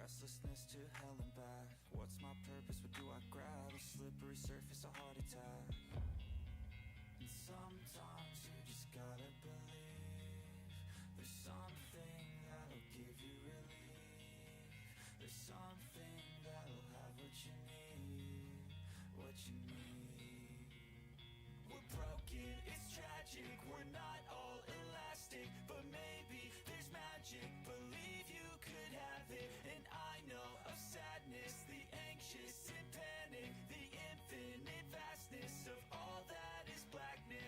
restlessness to hell and back. What's my purpose, what do I grab? A slippery surface, a heart attack. And sometimes you just gotta believe there's something that'll give you relief. There's something that'll have what you need, what you need. We're broken, it's tragic, we're not all elastic, but maybe there's magic. Believe you could have it, and I know of sadness, the anxious and panic, the infinite vastness of all that is blackness.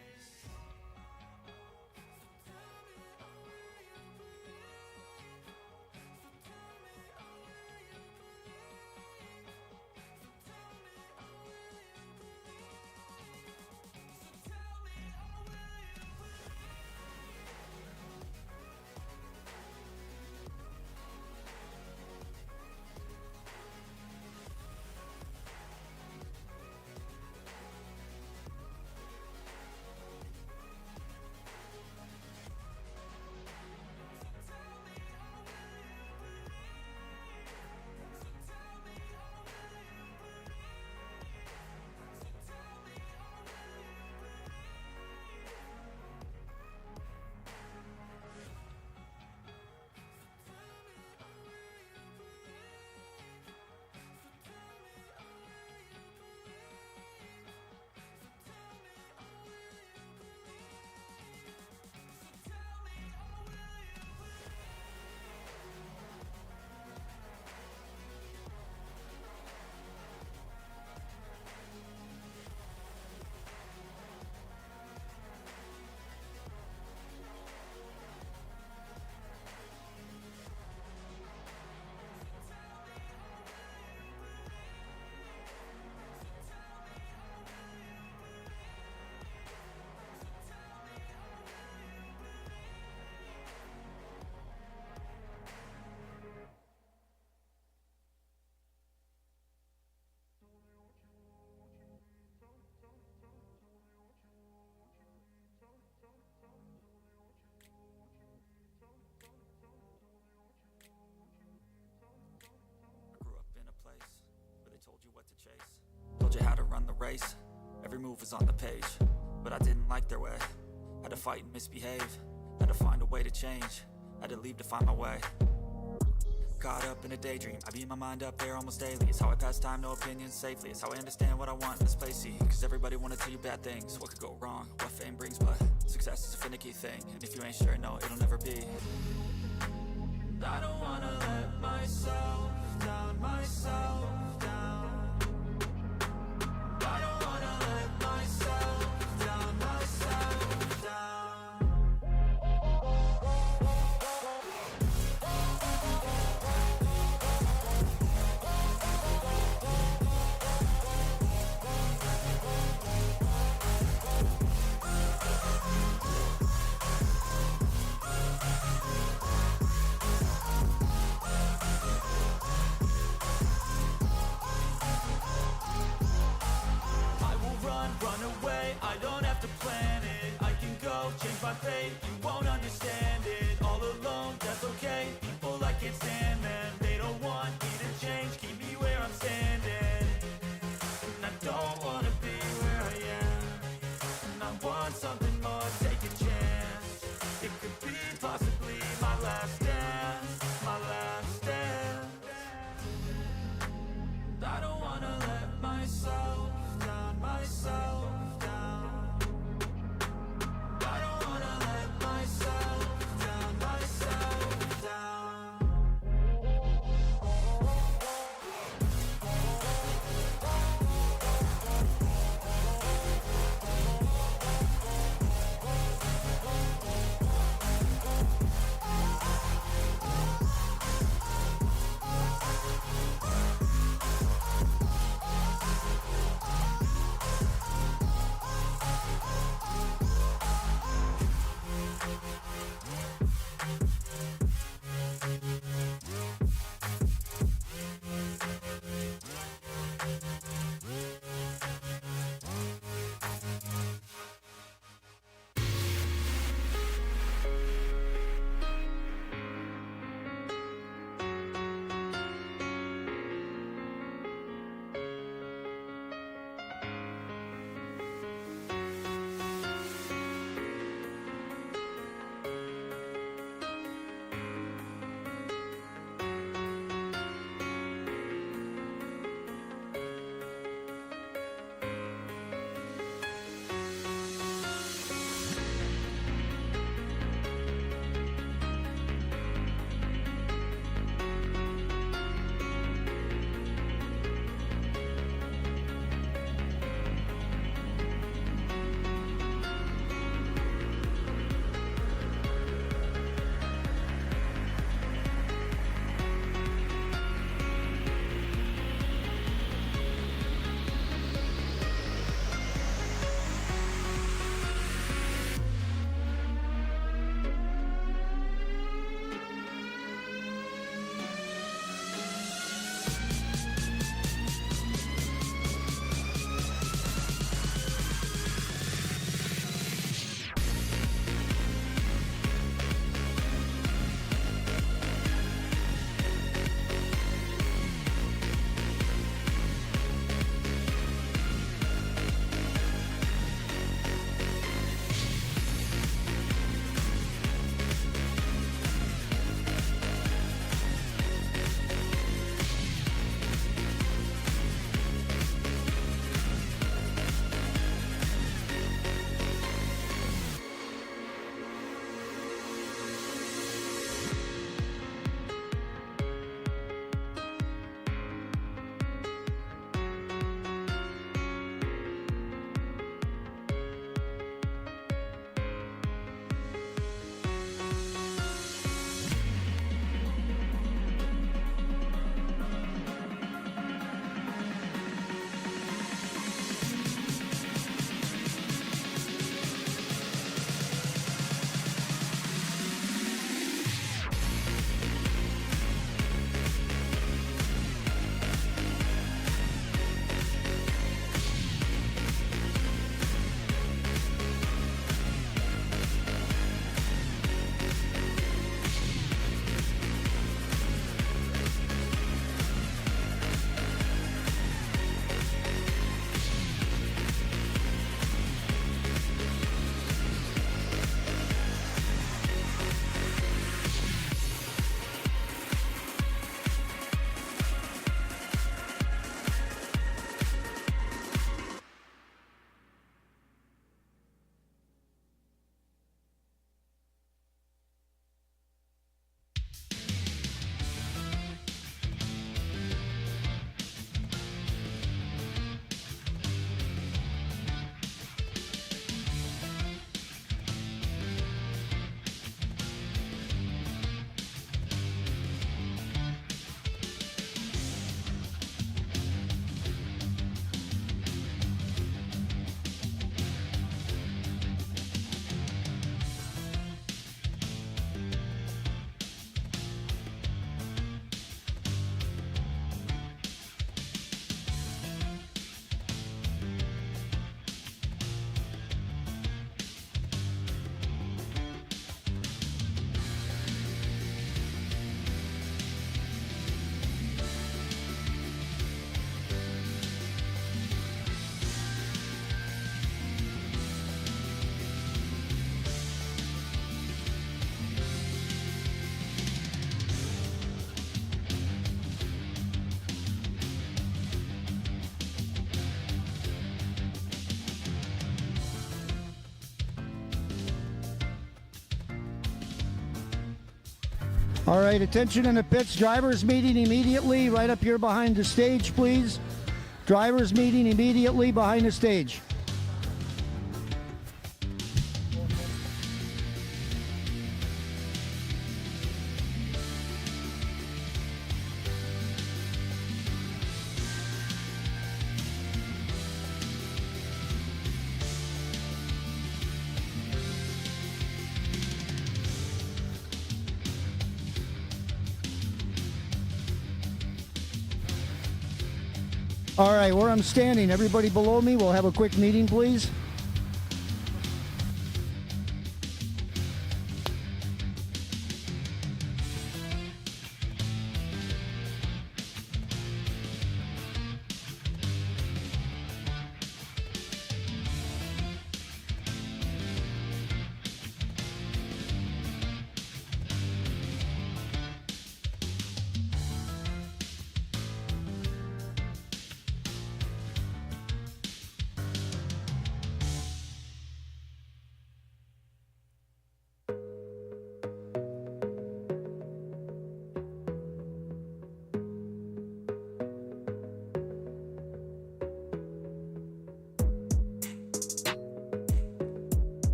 Told you how to run the race, every move was on the page, but I didn't like their way. Had to fight and misbehave, had to find a way to change, had to leave to find my way. Caught up in a daydream, I beat my mind up there almost daily. It's how I pass time, no opinions safely. It's how I understand what I want in this place, see. Cause everybody wanna tell you bad things, what could go wrong, what fame brings. But success is a finicky thing, and if you ain't sure, no, it'll never be. I don't wanna let myself down, myself down. I don't wanna let myself down, myself down. All right, attention in the pits. Drivers meeting immediately right up here behind the stage, please. Drivers meeting immediately behind the stage. All right, where I'm standing, everybody below me, we'll have a quick meeting, please.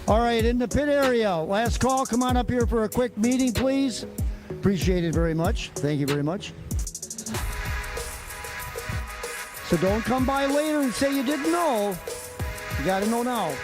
All right, in the pit area, last call, come on up here for a quick meeting, please. Appreciate it very much. Thank you very much. So don't come by later and say you didn't know. You got to know now.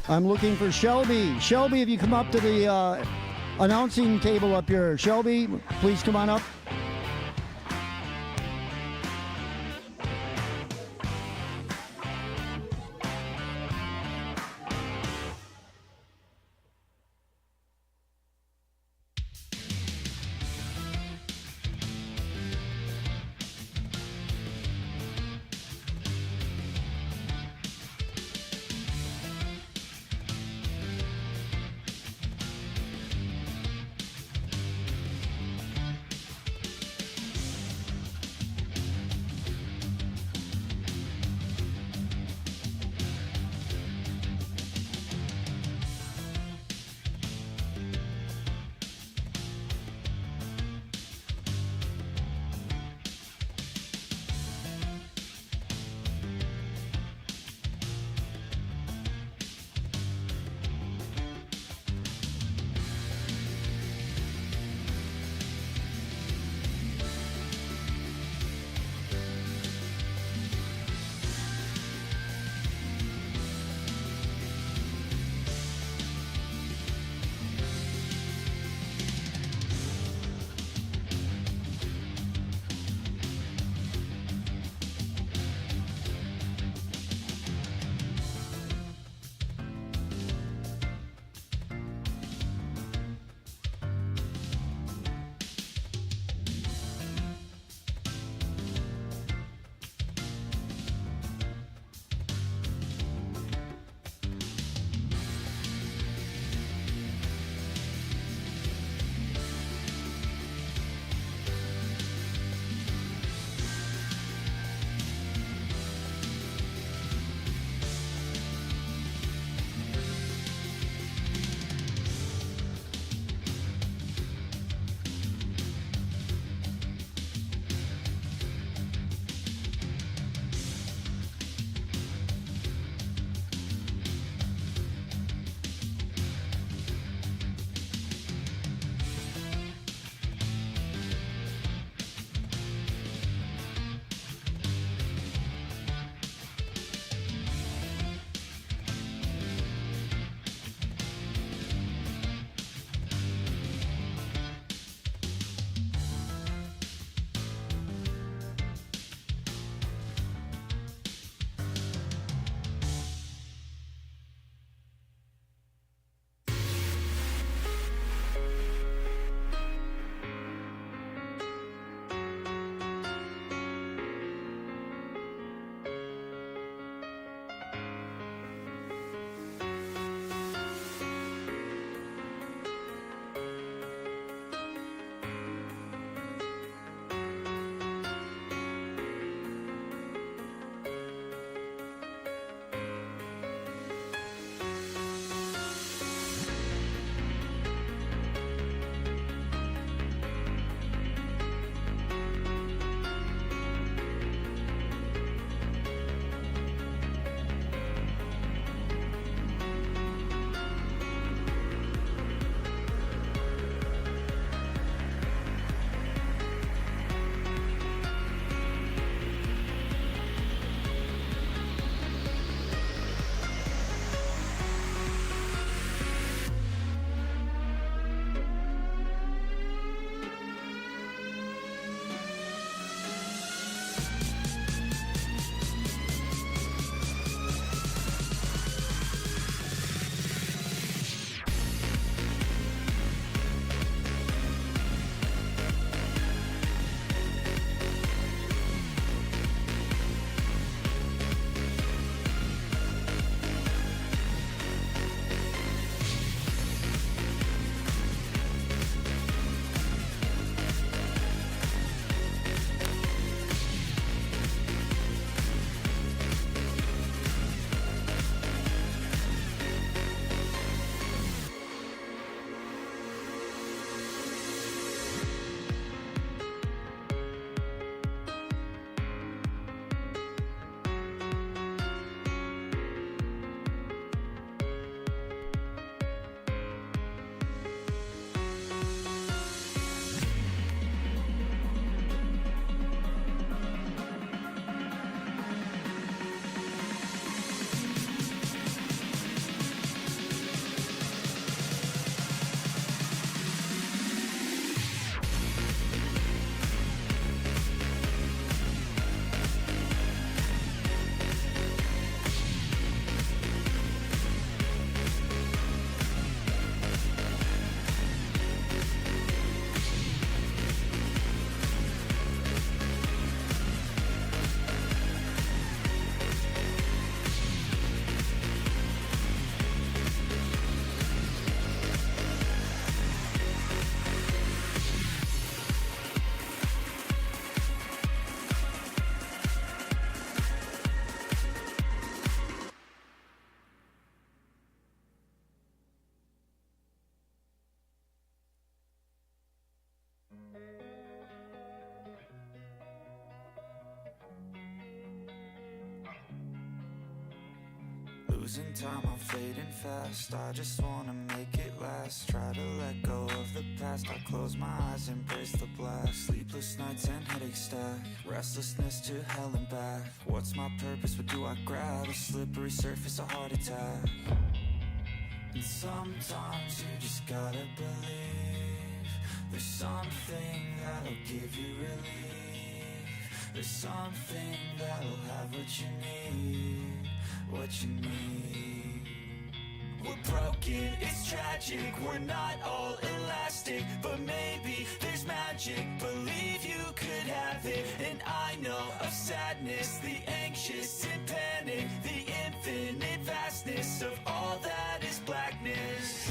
I'm looking for Shelby. Shelby, if you come up to the announcing table up here. Shelby, please come on up. losing time, I'm fading fast. I just wanna make it last. Try to let go of the past. I close my eyes, embrace the blast. Sleepless nights and headaches stack. Restlessness to hell and back. What's my purpose? What do I grab? A slippery surface, a heart attack. And sometimes you just gotta believe there's something that'll give you relief. There's something that'll have what you need, what you need. We're broken, it's tragic, we're not all elastic, but maybe there's magic. Believe you could have it, and I know of sadness, the anxious and panic, the infinite vastness of all that is blackness.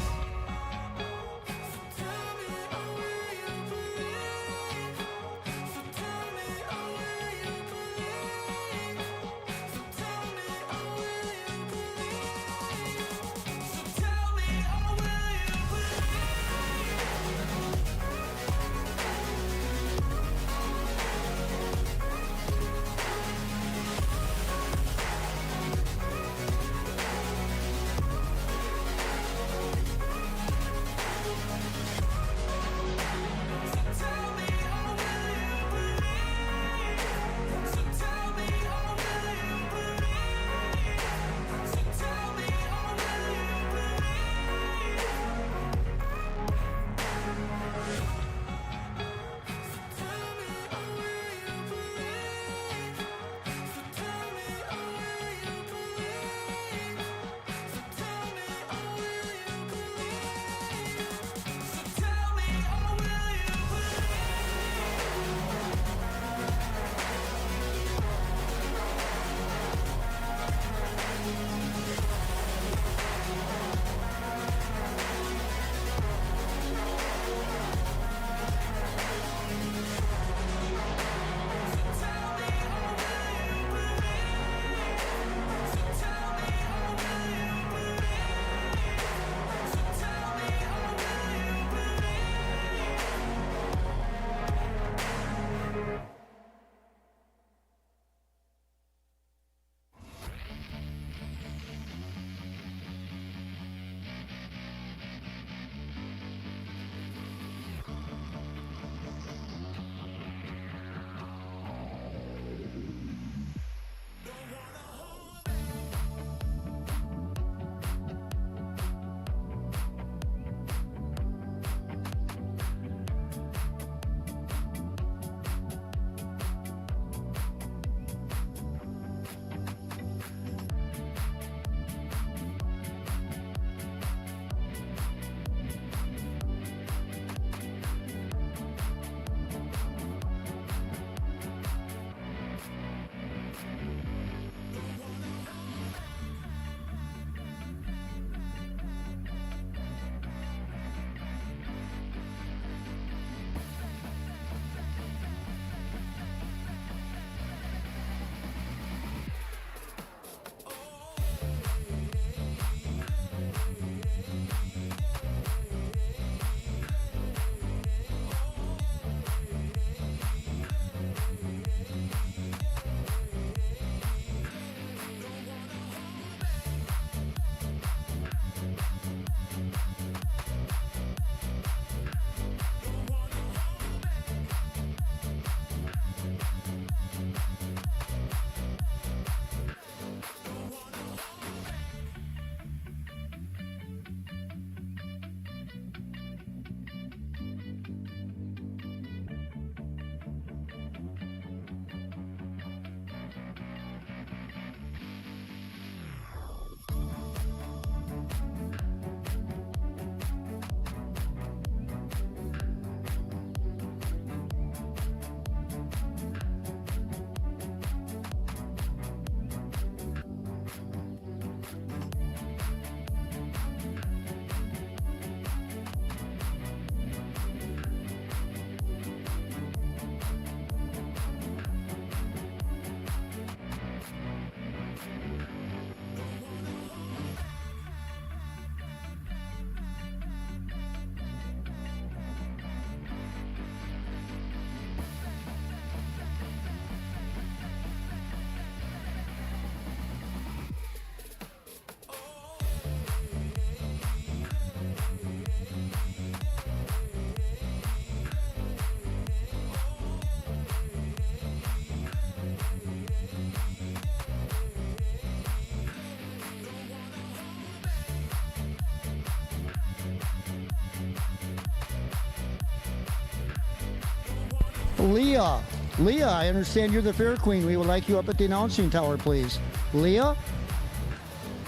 Leah. Leah, I understand you're the fair queen. We would like you up at the announcing tower, please. Leah,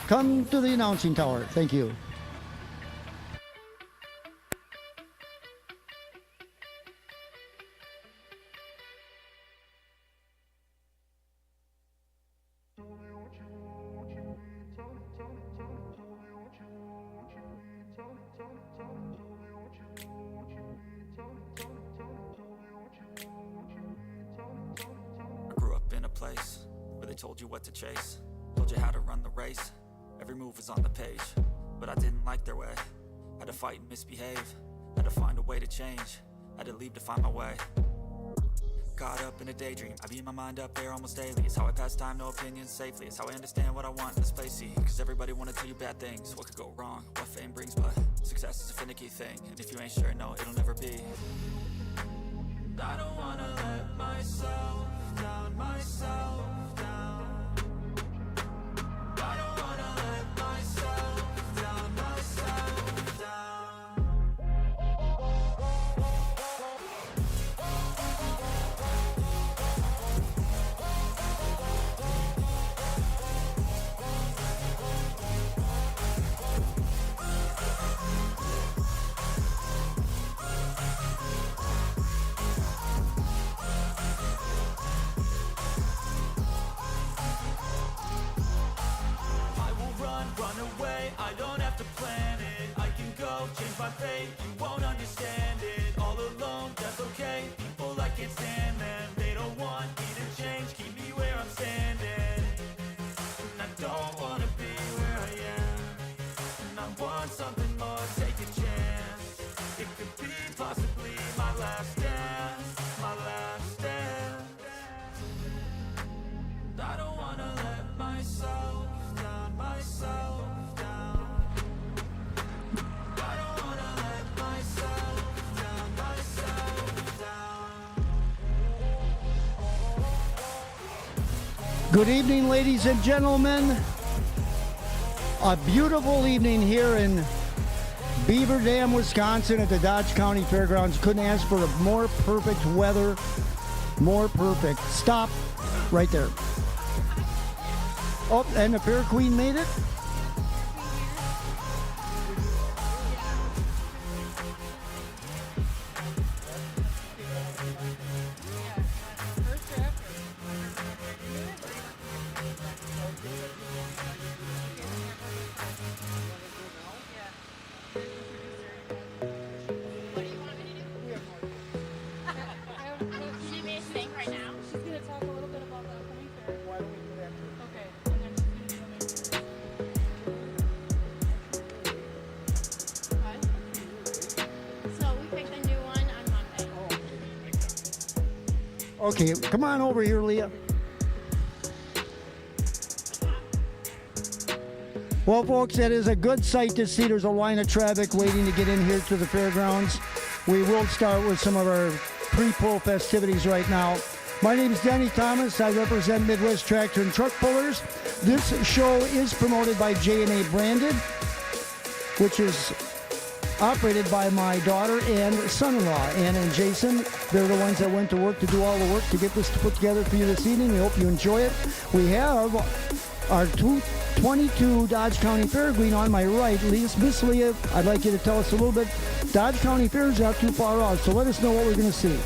come to the announcing tower. Thank you. Place where they told you what to chase, told you how to run the race. Every move was on the page, but I didn't like their way. Had to fight and misbehave, had to find a way to change, had to leave to find my way. Caught up in a daydream, I beat my mind up there almost daily. It's how I pass time, no opinions safely. It's how I understand what I want in this place. See, cause everybody wanna tell you bad things, what could go wrong, what fame brings. But success is a finicky thing, and if you ain't sure, no, it'll never be. I don't wanna let myself down, myself down. I don't wanna let myself down, myself down. Run away, I don't have to plan it. I can go, change my fate, you won't understand it. All alone, that's okay, people I can't stand them. They don't want me to change, keep me where I'm standing. And I don't wanna be where I am. And I want something more, take a chance. It could be possibly my last dance, my last dance. I don't wanna let myself down, myself down. I don't wanna let myself down, myself down. Good evening, ladies and gentlemen. A beautiful evening here in Beaver Dam, Wisconsin at the Dodge County Fairgrounds. Couldn't ask for a more perfect weather, more perfect. Stop right there. Oh, and the Fair Queen made it? Okay, come on over here, Leah. Well, folks, that is a good sight to see. There's a line of traffic waiting to get in here to the fairgrounds. We will start with some of our pre-pull festivities right now. My name is Denny Thomas. I represent Midwest Tractor and Truck Pullers. This show is promoted by J&A Branded, which is operated by my daughter and son-in-law, Anna and Jason. They're the ones that went to work to do all the work to get this put together for you this evening. We hope you enjoy it. We have our 22 Dodge County Fair Queen on my right. Miss Leah, I'd like you to tell us a little bit. Dodge County Fair is not too far out, so let us know what we're going to see.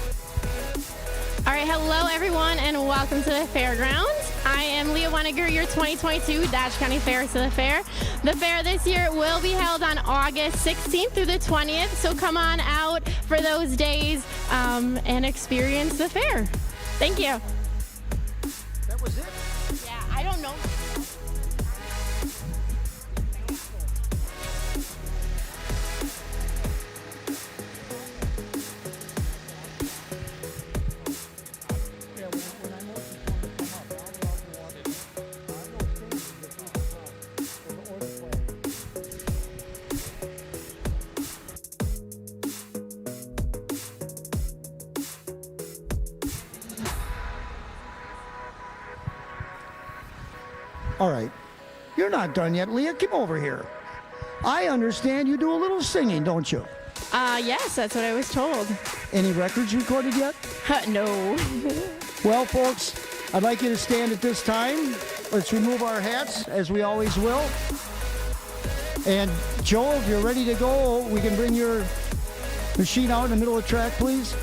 All right, hello everyone, and welcome to the fairgrounds. I am Leah Weniger, your 2022 Dodge County Fair to the Fair. The fair this year will be held on August 16th through the 20th, so come on out for those days and experience the fair. Thank you. That was it? Yeah, I don't know. All right. You're not done yet, Leah. Come over here. I understand you do a little singing, don't you? Yes, that's what I was told. Any records recorded yet? No. Well, folks, I'd like you to stand at this time. Let's remove our hats, as we always will. And Joe, if you're ready to go, we can bring your machine out in the middle of the track, please.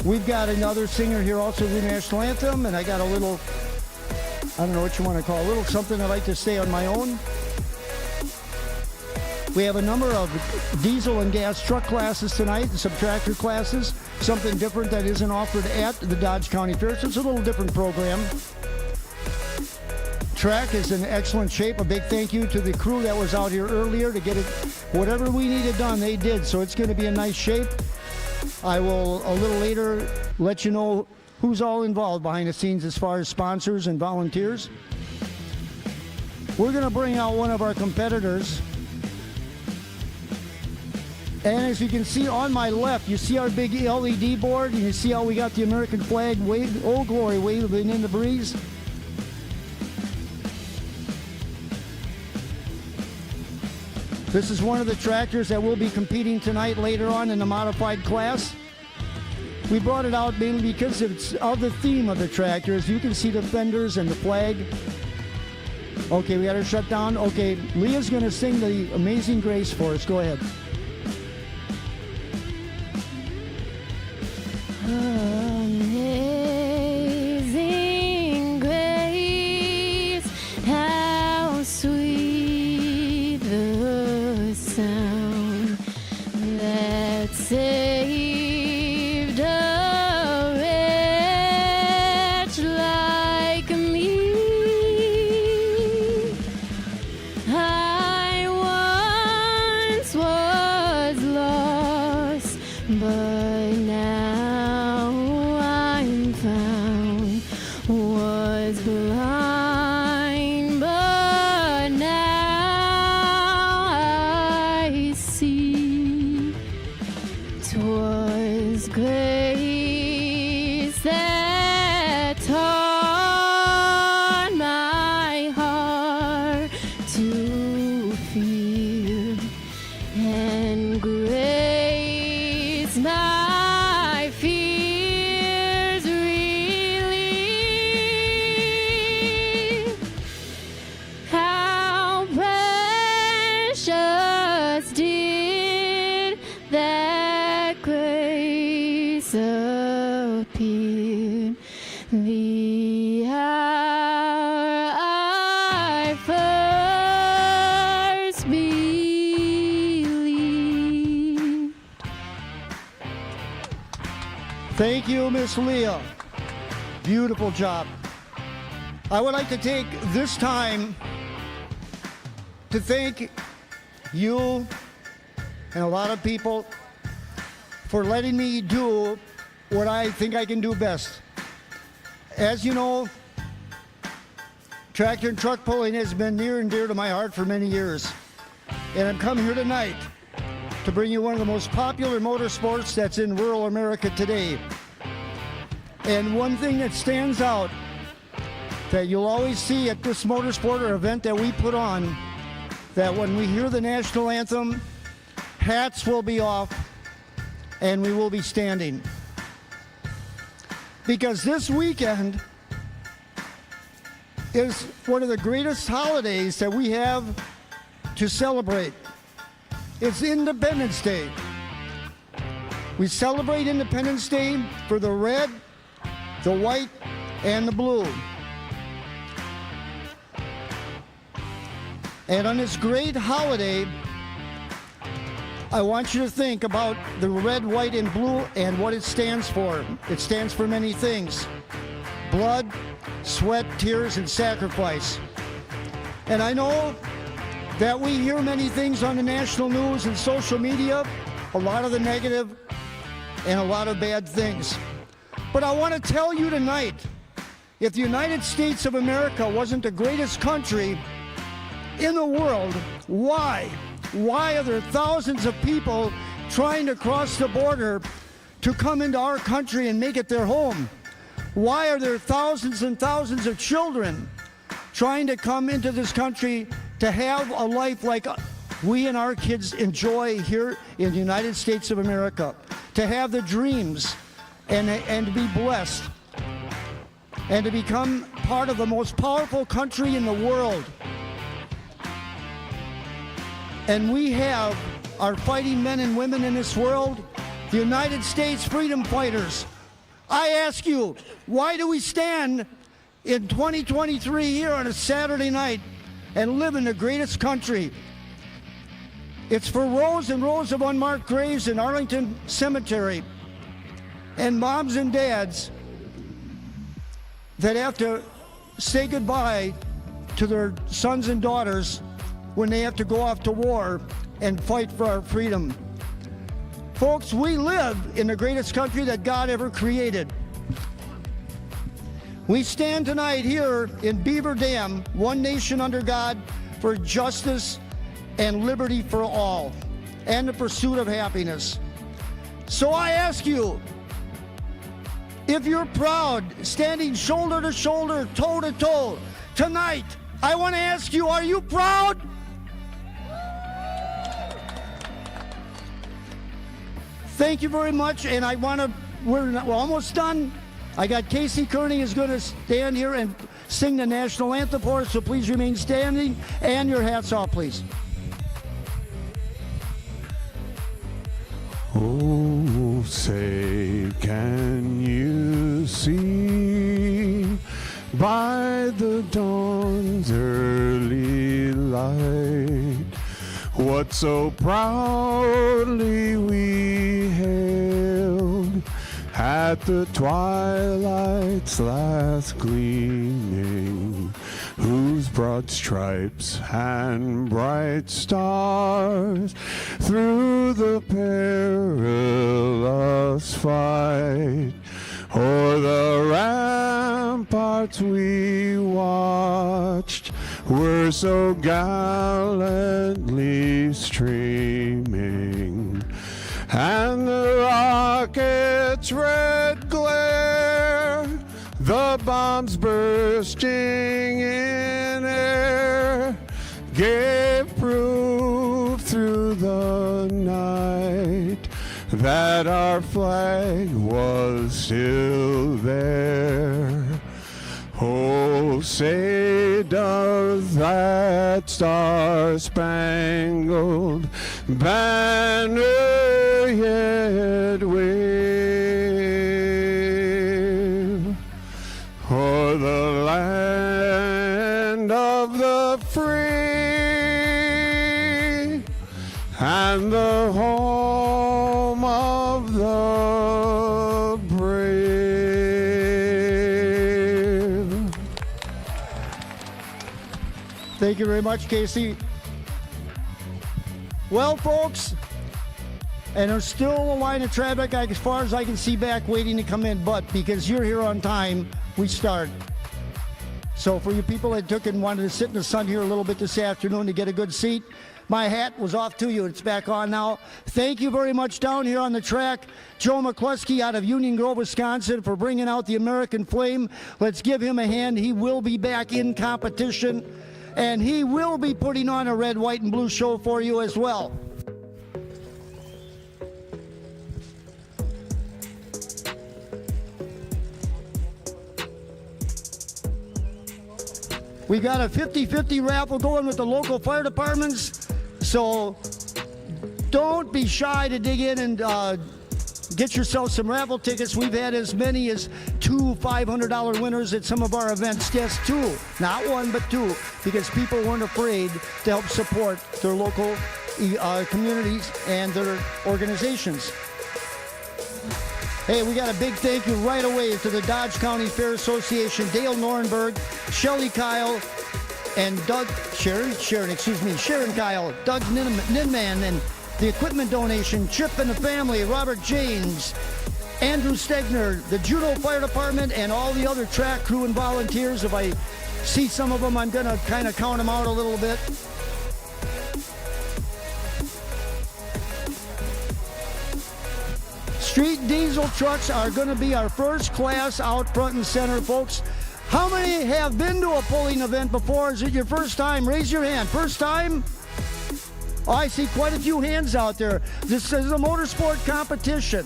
We've got another singer here also the national anthem, and I got a little, I don't know what you want to call it, a little something I like to say on my own. We have a number of diesel and gas truck classes tonight, and some tractor classes, something different that isn't offered at the Dodge County Fair, so it's a little different program. Track is in excellent shape. A big thank you to the crew that was out here earlier to get it, whatever we needed done, they did, so it's going to be in nice shape. I will, a little later, let you know who's all involved behind the scenes as far as sponsors and volunteers. We're going to bring out one of our competitors. And as you can see on my left, you see our big LED board, and you see how we got the American flag wave, Old Glory waving in the breeze. This is one of the tractors that will be competing tonight later on in the modified class. We brought it out mainly because it's of the theme of the tractor. As you can see the fenders and the flag. Okay, we got her shut down. Okay, Leah's going to sing the Amazing Grace for us. Go ahead. Amazing grace, how sweet the sound that saved a wretch like me. I once was lost, but now I'm found. Was blind, but now I see. 'Twas grace that taught my heart to fear, and grace my fears relieved. How precious did that grace appear, the hour I first believed. Thank you, Miss Leah. Beautiful job. I would like to take this time to thank you and a lot of people for letting me do what I think I can do best. As you know, tractor and truck pulling has been near and dear to my heart for many years. And I'm coming here tonight to bring you one of the most popular motorsports that's in rural America today. And one thing that stands out that you'll always see at this motorsport or event that we put on, that when we hear the national anthem, hats will be off and we will be standing. Because this weekend is one of the greatest holidays that we have to celebrate. It's Independence Day. We celebrate Independence Day for the red, the white, and the blue. And on this great holiday, I want you to think about the red, white, and blue and what it stands for. It stands for many things: blood, sweat, tears, and sacrifice. And I know that we hear many things on the national news and social media, a lot of the negative and a lot of bad things. But I want to tell you tonight, if the United States of America wasn't the greatest country in the world, why? Why are there thousands of people trying to cross the border to come into our country and make it their home? Why are there thousands and thousands of children trying to come into this country to have a life like we and our kids enjoy here in the United States of America, to have the dreams and to be blessed and to become part of the most powerful country in the world. And we have our fighting men and women in this world, the United States freedom fighters. I ask you, why do we stand in 2023 here on a Saturday night and live in the greatest country? It's for rows and rows of unmarked graves in Arlington Cemetery, and moms and dads that have to say goodbye to their sons and daughters when they have to go off to war and fight for our freedom. Folks, we live in the greatest country that God ever created. We stand tonight here in Beaver Dam, one nation under God, for justice and liberty for all, and the pursuit of happiness. So I ask you, if you're proud, standing shoulder to shoulder, toe to toe, tonight, I want to ask you, are you proud? Thank you very much, and we're almost done. I got Casey Kearney is going to stand here and sing the national anthem for us, so please remain standing, and your hats off, please. Oh, say, can you see by the dawn's early light what so proudly we hailed at the twilight's last gleaming, whose broad stripes and bright stars through the perilous fight o'er the ramparts we watched were so gallantly streaming, and the rocket's red glare, the bombs bursting in air, gave proof through the night that our flag was still there. Oh, say does that star-spangled banner yet wave o'er the land of the free and the home of the brave? Thank you very much, Casey. Well, folks, and there's still a line of traffic as far as I can see back waiting to come in, but because you're here on time, we start. So for you people that took and wanted to sit in the sun here a little bit this afternoon to get a good seat, my hat was off to you. It's back on now. Thank you very much down here on the track, Joe McCluskey out of Union Grove, Wisconsin, for bringing out the American flame. Let's give him a hand. He will be back in competition, and he will be putting on a red, white, and blue show for you as well. We got a 50-50 raffle going with the local fire departments, so don't be shy to dig in and get yourself some raffle tickets. We've had as many as 2 $500 winners at some of our events. Yes, 2, not 1, but 2, because people weren't afraid to help support their local communities and their organizations. Hey, we got a big thank you right away to the Dodge County Fair Association, Dale Norenberg, Shelley Kyle, and Sharon Kyle, Doug Ninman, and the equipment donation, Chip and the family, Robert James, Andrew Stegner, the Juneau Fire Department, and all the other track crew and volunteers. If I see some of them, I'm going to kind of count them out a little bit. Street diesel trucks are going to be our first class out front and center, folks. How many have been to a pulling event before? Is it your first time? Raise your hand. First time? Oh, I see quite a few hands out there. This is a motorsport competition,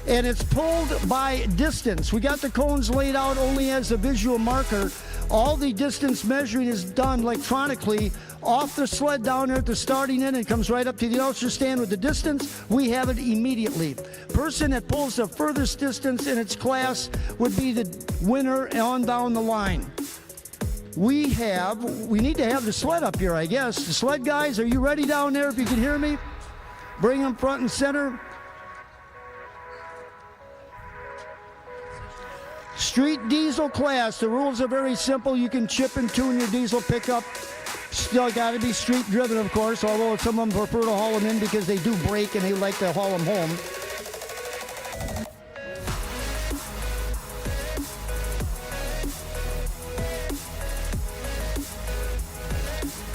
and it's pulled by distance. We got the cones laid out only as a visual marker. All the distance measuring is done electronically off the sled down there at the starting end and comes right up to the announcer stand with the distance. We have it immediately. Person that pulls the furthest distance in its class would be the winner on down the line. We need to have the sled up here, I guess. The sled guys, are you ready down there if you can hear me? Bring them front and center. Street diesel class, the rules are very simple. You can chip and tune your diesel pickup. Still got to be street driven, of course, although some of them prefer to haul them in because they do break and they like to haul them home.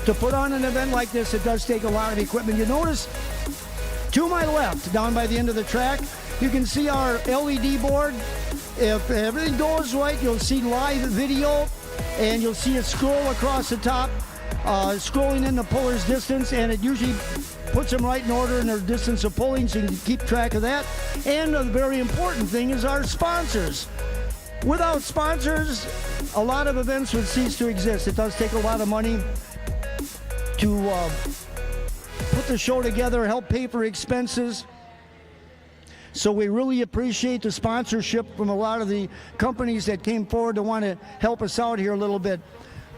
To put on an event like this, it does take a lot of equipment. You notice to my left, down by the end of the track, you can see our LED board. If everything goes right, you'll see live video, and you'll see it scroll across the top, scrolling in the puller's distance, and it usually puts them right in order in their distance of pulling, so you can keep track of that. And the very important thing is our sponsors. Without sponsors, a lot of events would cease to exist. It does take a lot of money to put the show together, help pay for expenses. So we really appreciate the sponsorship from a lot of the companies that came forward to want to help us out here a little bit.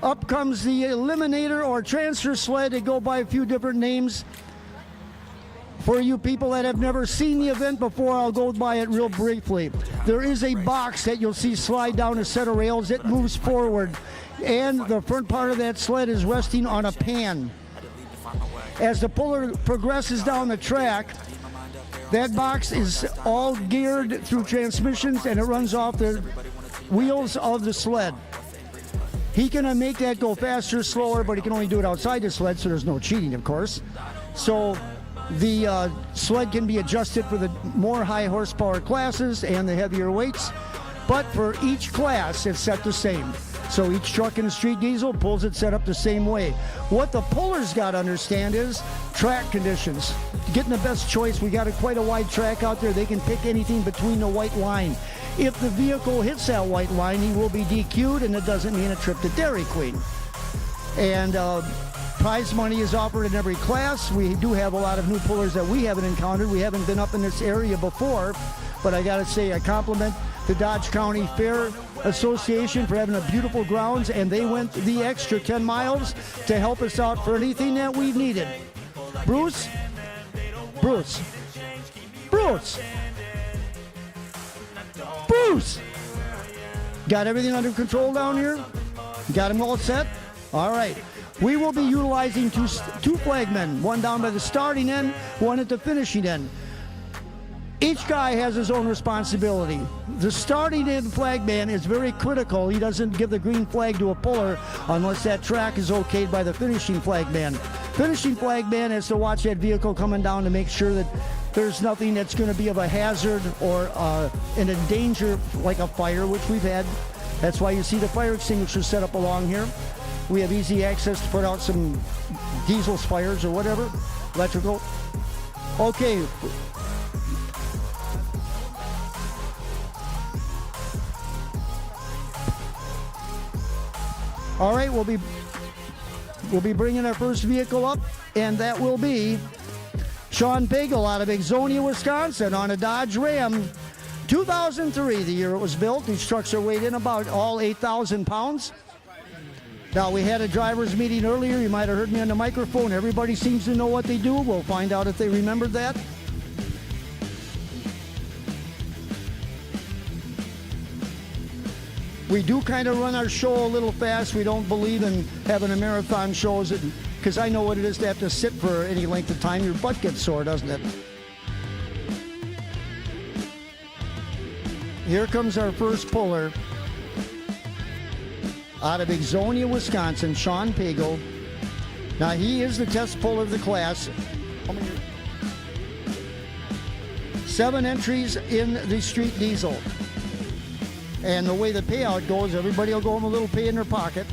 Up comes the Eliminator or Transfer Sled. They go by a few different names. For you people that have never seen the event before, I'll go by it real briefly. There is a box that you'll see slide down a set of rails. It moves forward, and the front part of that sled is resting on a pan. As the puller progresses down the track, that box is all geared through transmissions, and it runs off the wheels of the sled. He can make that go faster, slower, but he can only do it outside the sled, so there's no cheating, of course. So the sled can be adjusted for the more high horsepower classes and the heavier weights, but for each class, it's set the same. So each truck in the street diesel pulls it set up the same way. What the pullers got to understand is track conditions. Getting the best choice, we got quite a wide track out there. They can pick anything between the white line. If the vehicle hits that white line, he will be DQ'd, and it doesn't mean a trip to Dairy Queen. And prize money is offered in every class. We do have a lot of new pullers that we haven't encountered. We haven't been up in this area before, but I got to say I compliment the Dodge County Fair Association for having a beautiful grounds, and they went the extra 10 miles to help us out for anything that we needed. Bruce? Bruce? Bruce? Bruce! Got everything under control down here? Got them all set? All right. We will be utilizing two flagmen, one down by the starting end, one at the finishing end. Each guy has his own responsibility. The starting end flagman is very critical. He doesn't give the green flag to a puller unless that track is okayed by the finishing flagman. Finishing flagman has to watch that vehicle coming down to make sure that there's nothing that's going to be of a hazard or in a danger like a fire, which we've had. That's why you see the fire extinguisher set up along here. We have easy access to put out some diesel fires or whatever, electrical. Okay. All right, we'll be bringing our first vehicle up, and that will be Sean Pagel out of Ixonia, Wisconsin, on a Dodge Ram 2003, the year it was built. These trucks are weighed in about all 8,000 pounds. Now, we had a driver's meeting earlier. You might have heard me on the microphone. Everybody seems to know what they do. We'll find out if they remembered that. We do kind of run our show a little fast. We don't believe in having a marathon shows because I know what it is to have to sit for any length of time. Your butt gets sore, doesn't it? Here comes our first puller out of Ixonia, Wisconsin, Sean Pagel. Now, he is the test puller of the class. 7 entries in the street diesel. And the way the payout goes, everybody will go home a little pay in their pocket.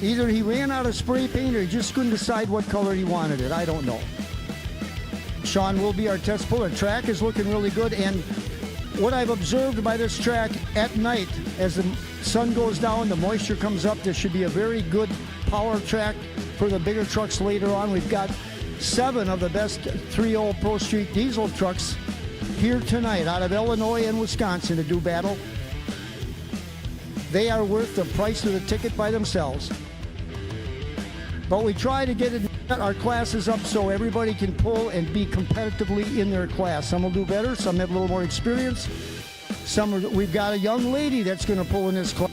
Either he ran out of spray paint or he just couldn't decide what color he wanted it. I don't know. Sean will be our test puller. Track is looking really good, and what I've observed by this track at night, as the sun goes down, the moisture comes up, this should be a very good power track for the bigger trucks later on. We've got 7 of the best 3.0 Pro Street diesel trucks here tonight out of Illinois and Wisconsin to do battle. They are worth the price of the ticket by themselves. But we try to get our classes up so everybody can pull and be competitively in their class. Some will do better, some have a little more experience. We've got a young lady that's going to pull in this class.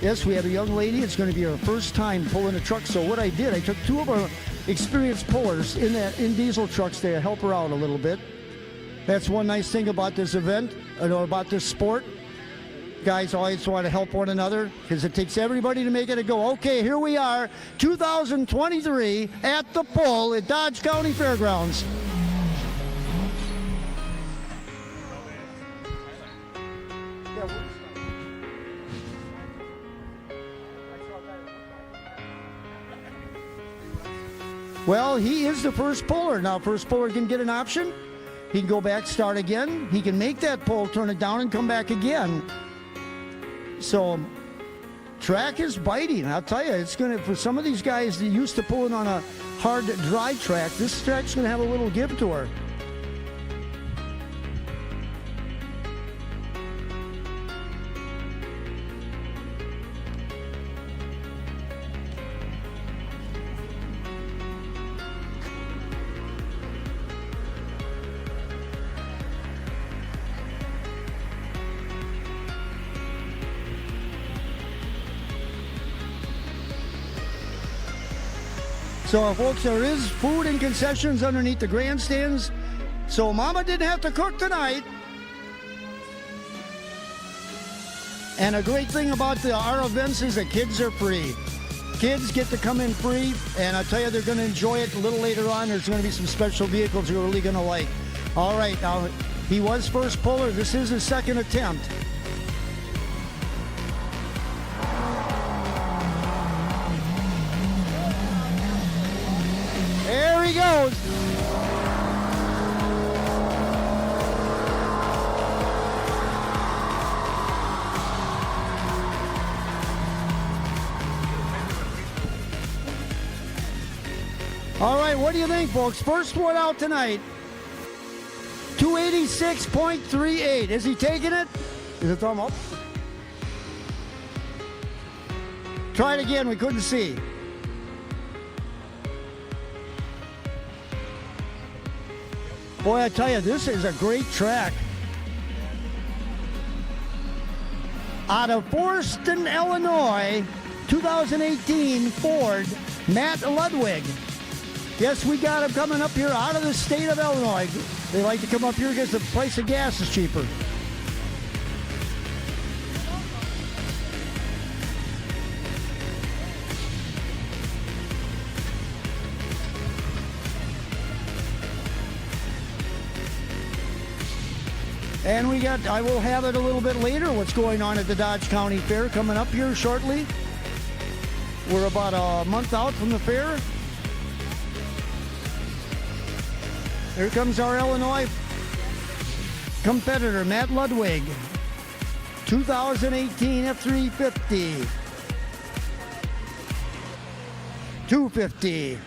Yes, we have a young lady. It's going to be her first time pulling a truck. So what I did, I took 2 of our experienced pullers in diesel trucks to help her out a little bit. That's one nice thing about this event, about this sport. Guys always want to help one another because it takes everybody to make it a go. Okay, here we are, 2023 at the pull at Dodge County Fairgrounds. Well, he is the first puller. Now, first puller can get an option. He can go back, start again. He can make that pull, turn it down, and come back again. So, track is biting. I'll tell you, it's going to, for some of these guys that used to pulling on a hard, dry track, this track's going to have a little give to her. So, folks, there is food and concessions underneath the grandstands. So, Mama didn't have to cook tonight. And a great thing about our events is the kids are free. Kids get to come in free, and I tell you, they're going to enjoy it. A little later on, there's going to be some special vehicles you're really going to like. All right, now, he was first puller. This is his second attempt. There he goes. All right, what do you think, folks? First one out tonight. 286.38. Is he taking it? Is it thumb up? Try it again. We couldn't see. Boy, I tell you, this is a great track. Out of Forston, Illinois, 2018 Ford, Matt Ludwig. Yes, we got him coming up here out of the state of Illinois. They like to come up here because the price of gas is cheaper. And we got, I will have it a little bit later, what's going on at the Dodge County Fair coming up here shortly. We're about a month out from the fair. Here comes our Illinois competitor, Matt Ludwig. 2018 F350. 250.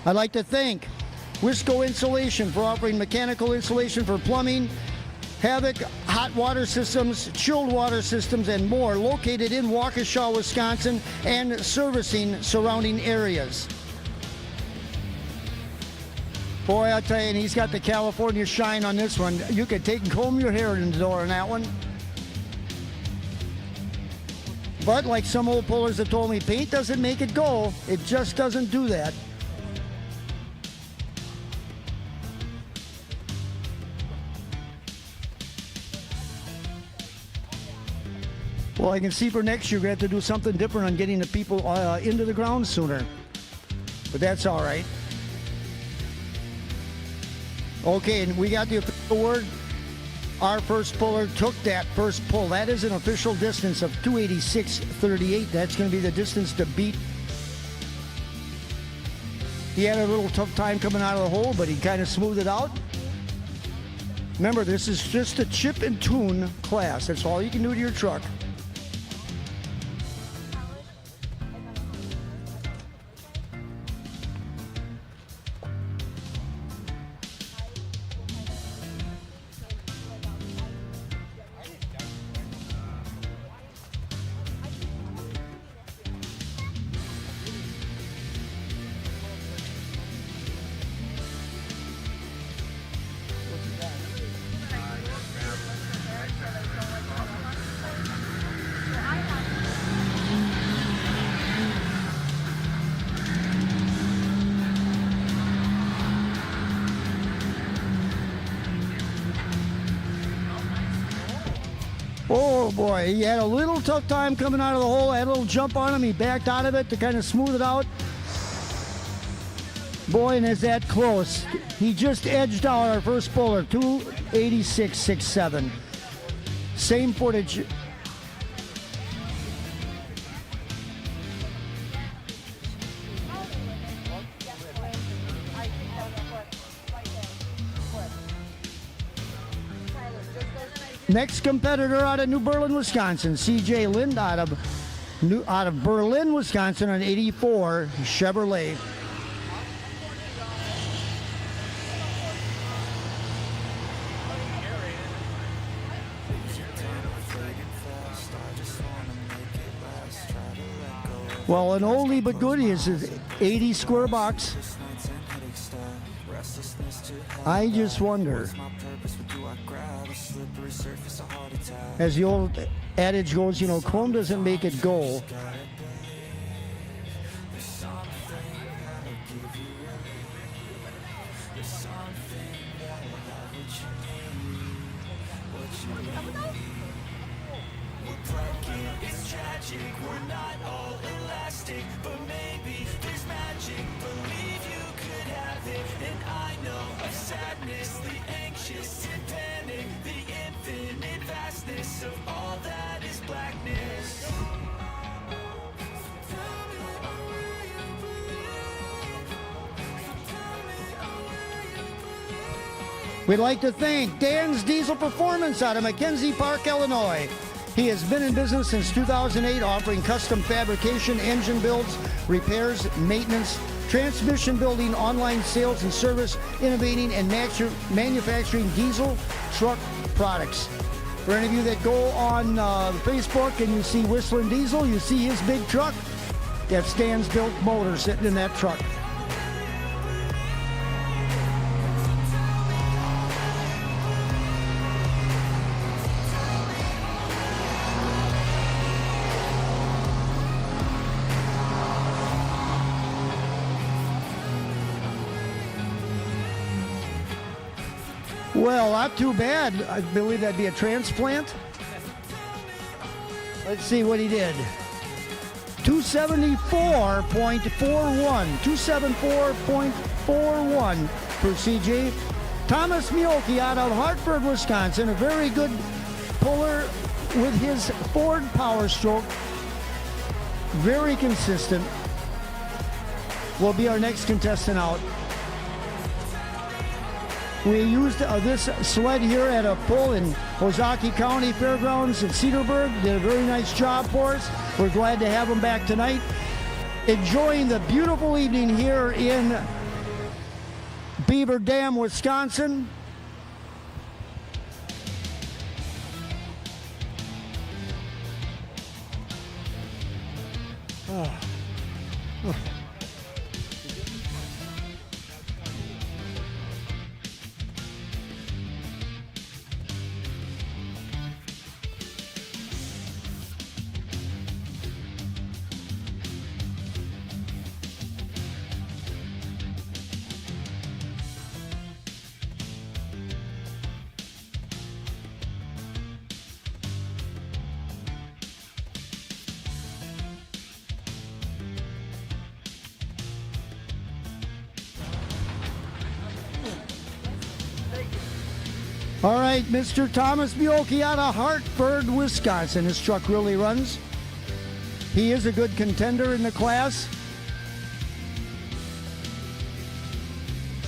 I'd like to thank Wisco Insulation for offering mechanical insulation for plumbing, Havoc hot water systems, chilled water systems, and more, located in Waukesha, Wisconsin, and servicing surrounding areas. Boy, I tell you, and he's got the California shine on this one. You could take and comb your hair in the door on that one. But like some old pullers have told me, paint doesn't make it go. It just doesn't do that. Well, I can see for next year we're going to have to do something different on getting the people into the ground sooner. But that's all right. Okay, and we got the official word. Our first puller took that first pull. That is an official distance of 286.38. That's going to be the distance to beat. He had a little tough time coming out of the hole, but he kind of smoothed it out. Remember, this is just a chip and tune class. That's all you can do to your truck. Oh boy, he had a little tough time coming out of the hole. Had a little jump on him. He backed out of it to kind of smooth it out. Boy, and is that close. He just edged out our first puller, 286.67. Same footage. Next competitor out of New Berlin, Wisconsin, C.J. Lind out of Berlin, Wisconsin, on 84 Chevrolet. Well, an oldie but goodie is an 80 square box. I just wonder, as the old adage goes, you know, chrome doesn't make it gold. We're not all elastic, but maybe there's magic. Believe you could have it, and I know of sadness, the anxious and panic, the infinite vastness of all that is blackness. We'd like to thank Dan's Diesel Performance out of Mackenzie Park, Illinois. He has been in business since 2008, offering custom fabrication, engine builds, repairs, maintenance, transmission building, online sales and service, innovating and manufacturing diesel truck products. For any of you that go on Facebook and you see Whistling Diesel, you see his big truck. That's Dan's built motor sitting in that truck. Well, not too bad. I believe that'd be a transplant. Let's see what he did. 274.41. 274.41 for CJ. Thomas Mioki out of Hartford, Wisconsin. A very good puller with his Ford Power Stroke. Very consistent. Will be our next contestant out. We used this sled here at a pull in Ozaukee County Fairgrounds in Cedarburg. Did a very nice job for us. We're glad to have them back tonight. Enjoying the beautiful evening here in Beaver Dam, Wisconsin. All right, Mr. Thomas Biolke out of Hartford, Wisconsin. His truck really runs. He is a good contender in the class.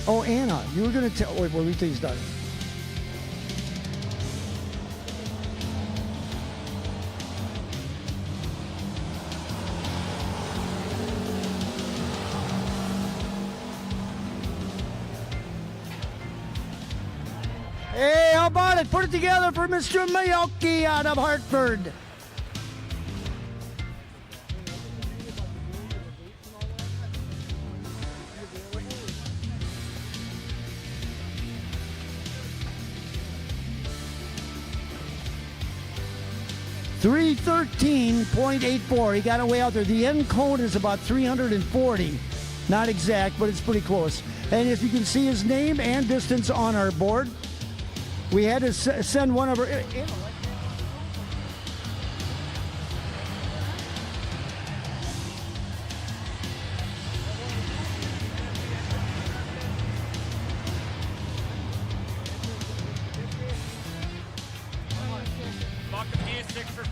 Oh, Anna, you were going to tell. Wait, till he's done. Hey, how about it? Put it together for Mr. Biolke out of Hartford. $313.84. He got away out there. The end cone is about 340. Not exact, but it's pretty close. And if you can see his name and distance on our board, we had to send one of our... Fuck a P6 for